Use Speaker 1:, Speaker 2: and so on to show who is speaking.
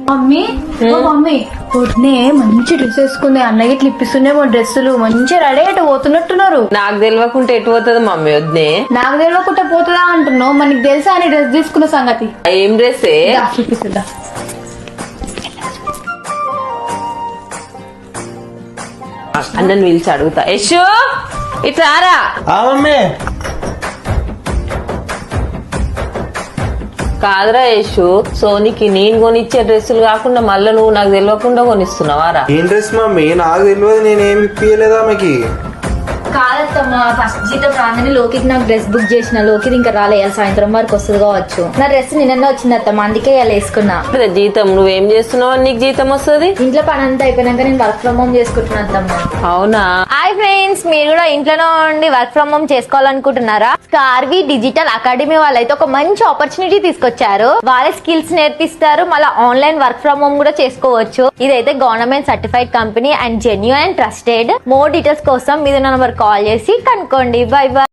Speaker 1: Mummy mummy పొద్దునే మంచి dress వేసుకుంది, అన్నయ్య ఇట్లా ఇప్పిస్తున్నామో డ్రెస్సులు మంచిగా రెడీ అయ్యి పోతున్నట్టున్నారు.
Speaker 2: నాకు తెలియకుంటే ఎటు పోతుంది మమ్మీ? వద్దే
Speaker 1: నాకు తెలియకుండా పోతుందా అంటున్నావు, మనకి తెలుసా అని డ్రెస్ తీసుకున్న సంగతి.
Speaker 2: ఏం డ్రెస్?
Speaker 1: చూపిస్తుందా?
Speaker 2: అన్నను పిలిచి అడుగుతా. యశు ఇట్లారా. కాదురా యశు, సోనికి నేను కొనిచ్చే డ్రెస్సులు కాకుండా మళ్ళీ నువ్వు నాకు తెలియకుండా కొనిస్తున్నావారా?
Speaker 3: ఏం డ్రెస్ మమ్మీ? నాకు తెలియదు, నేనేమి ఇప్పియలేదా ఆమెకి.
Speaker 1: కాదమ్మా, ఫస్ట్ జీతం రాగానే లోకికి నాకు డ్రెస్ బుక్ చేసిన. లోకి ఇంకా రాలేదు, సాయంత్రం వరకు వస్తుంది కావచ్చు. నా డ్రెస్ నిన్న వచ్చింది అత్తమ్మ, అందుకే ఇలా వేసుకున్నా.
Speaker 2: జీతం నువ్వేం చేస్తున్నావు? నీకు జీతం వస్తుంది?
Speaker 1: ఇంట్లో పని అంతా అయిపోయినాక నేను వర్క్ ఫ్రమ్ హోమ్ చేసుకుంటున్నా అత్తమ్మ.
Speaker 2: అవునా?
Speaker 4: హాయ్ ఫ్రెండ్స్, మీరు కూడా ఇంట్లోనే ఉండి వర్క్ ఫ్రమ్ హోమ్ చేసుకోవాలనుకుంటున్నారా? స్కార్వి డిజిటల్ అకాడమీ వాళ్ళైతే ఒక మంచి ఆపర్చునిటీ తీసుకొచ్చారు. వాళ్ళే స్కిల్స్ నేర్పిస్తారు, మళ్ళీ ఆన్లైన్ వర్క్ ఫ్రమ్ హోమ్ కూడా చేసుకోవచ్చు. ఇదైతే government certified company and genuine and trusted. More details కోసం మీద నంబర్ కాల్ చేసి కనుక్కోండి. By by.